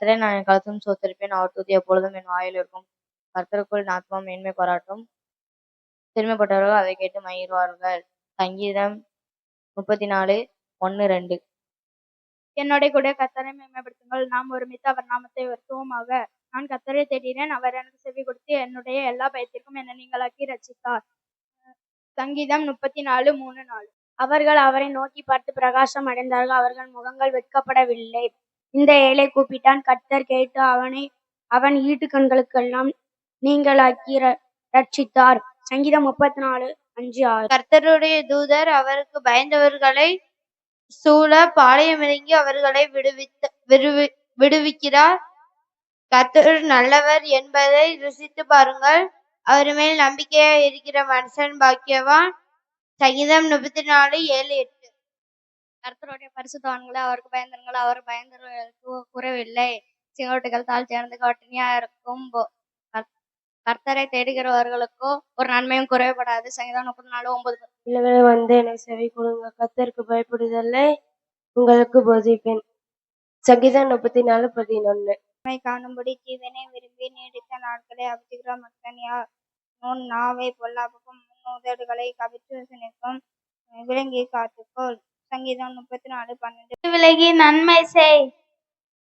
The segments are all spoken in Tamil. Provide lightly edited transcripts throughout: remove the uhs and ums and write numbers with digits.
கர்த்தரை நான் என் கழுத்தும் சோத்தரிப்பேன். அவர் துதி எப்பொழுதும் என் வாயில் இருக்கும். கர்த்தருக்குள் என் ஆத்துமா மேன்மை பாராட்டும். சிறுமைப்பட்டவர்கள் அதை கேட்டு மகிழ்வார்கள். சங்கீதம் 34:1-2. என்னோட கூட கர்த்தரை மேம்படுத்துங்கள். நாம் ஒருமித்து அவர் நாமத்தை உயர்த்துவோமாக. நான் கர்த்தரை தேடினேன், அவர் எனக்கு செவி கொடுத்து என்னுடைய எல்லா பயத்திற்கும் என்னை நீங்களாக்கி ரட்சித்தார். சங்கீதம் 34:3-4. அவர்கள் அவரை நோக்கி பார்த்து பிரகாசம் அடைந்தார்கள், அவர்கள் முகங்கள் வெட்கப்படவில்லை. இந்த ஏழை கூப்பிட்டான், கர்த்தர் கேட்டு அவன் ஈட்டுக்கண்களுக்கெல்லாம் நீங்களாக்கி ரட்சித்தார். சங்கீதம் 34:5-6. கர்த்தருடைய தூதர் அவருக்கு பயந்தவர்களை சூழ பாளையமிறங்கி அவர்களை விடுவிக்கிறார். கர்த்தர் நல்லவர் என்பதை ருசித்து பாருங்கள். அவர் மேல் நம்பிக்கையா இருக்கிற மனுஷன் பாக்கியவான். சங்கீதம் 34:7-8. கர்த்தருடைய பரிசுத்தவான்களை அவருக்கு பயந்தவர்கள், அவர் பயந்தவர்களுக்கு குறைவில்லை. சிங்கோட்டுகள் தாழ்ச்சியானது கட்டினியா இருக்கும். கர்த்தரை தேடுகிறவர்களுக்கோ ஒரு நன்மையும் குறைவுபடாது. சங்கீதம் 34:9. இல்லவே வந்து எனக்கு செவி கொடுங்க, கர்த்தருக்கு பயப்படுதலை உங்களுக்கு போதிப்பேன். சங்கீதம் 34:11. காணும்படி ஜீவனை விரும்பி நீடித்த நாட்களை அபித்துகிற மகன் யார்? உன் நாவை பொல்லாப்புக்கும் உன் உதடுகளை கவித்துவசனுக்கும் விளங்கி காத்துக்கொள். சங்கீதம் 34:12. விலகி நன்மை செய்,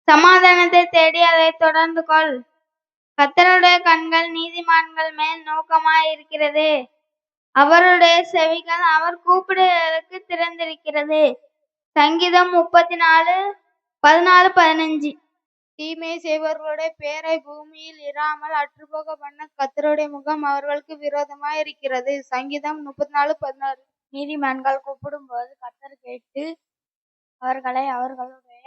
சமாதானத்தை தேடி அதை தொடர்ந்து கொள். கர்த்தருடைய கண்கள் நீதிமான்கள் மேல் நோக்கமாய் இருக்கிறது, அவருடைய செவிகள் அவர் கூப்பிடுவதற்கு திறந்திருக்கிறது. சங்கீதம் 34:14-15. தீமை செய்பவர்களுடைய பேரை பூமியில் இராமல் அற்றுப்போக பண்ண கர்த்தருடைய முகம் அவர்களுக்கு விரோதமாய் இருக்கிறது. சங்கீதம் 34:16. நீதிமான்கள் கூப்பிடும் போது கர்த்தர் கேட்டு அவர்களை அவர்களுடைய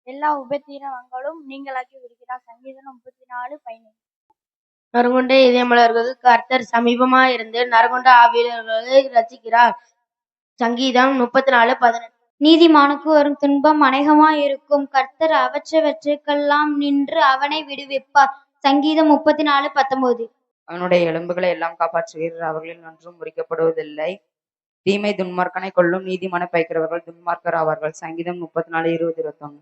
எல்லா உபத்திரவங்களும் நீங்களாக்கி விடுகிறார். சங்கீதம் 34:15. நறுங்குண்ட இதயமுள்ளவர்களுக்கு கர்த்தர் சமீபமாயிருந்து நறுங்குண்ட ஆவியுள்ளவர்களை ரட்சிக்கிறார். சங்கீதம் 34:18. நீதிமானுக்கு வரும் துன்பம் அநேகமாயிருக்கும், கர்த்தர் அவற்றவற்றுக்கெல்லாம் நின்று அவனை விடுவிப்பார். சங்கீதம் 34:19. அவனுடைய எலும்புகளை எல்லாம் காப்பாற்றுகிறார், அவர்களில் ஒன்றும் முறிக்கப்படுவதில்லை. தீமை துன்மார்க்கனை கொள்ளும், நீதிமான பயக்கிறவர்கள் துன்மார்க்கர் ஆவார்கள். சங்கீதம் 34:20-21.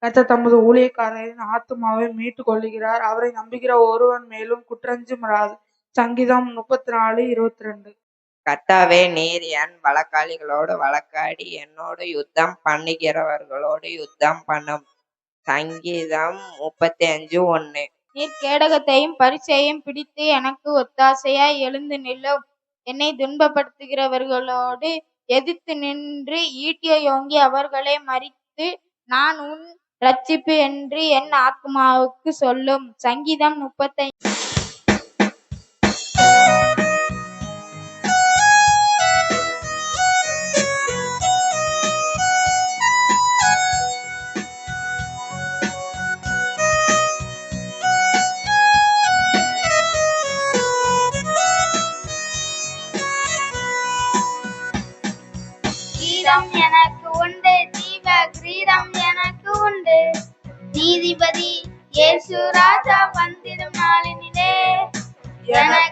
கர்த்தர் தமது ஊழியக்காரரின் ஆத்துமாவை மீட்டுக் கொள்ளுகிறார், அவரை நம்புகிற ஒருவன் மேலும் குற்றஞ்சுமராது. சங்கீதம் 34:22. கர்த்தாவே, நீர் என் வழக்காளிகளோடு வழக்காடி என்னோடு யுத்தம் பண்ணுகிறவர்களோடு யுத்தம் பண்ணும். சங்கீதம் 35:1. நீர் கேடகத்தையும் பரிசையும் பிடித்து எனக்கு ஒத்தாசையாய் எழுந்து நில்லும். என்னை துன்பப்படுத்துகிறவர்களோடு எதிர்த்து நின்று ஈட்டியை ஓங்கி அவர்களை மறித்து நான் உன் ரட்சிப்பு என்று என் ஆத்மாவுக்கு சொல்லும். சங்கீதம் 35. எனக்கு உண்டு, ஜீவ கிரீடம் எனக்கு உண்டு. நீதிபதி இயேசு ராஜா வந்திடும் நாளினிலே எனக்கு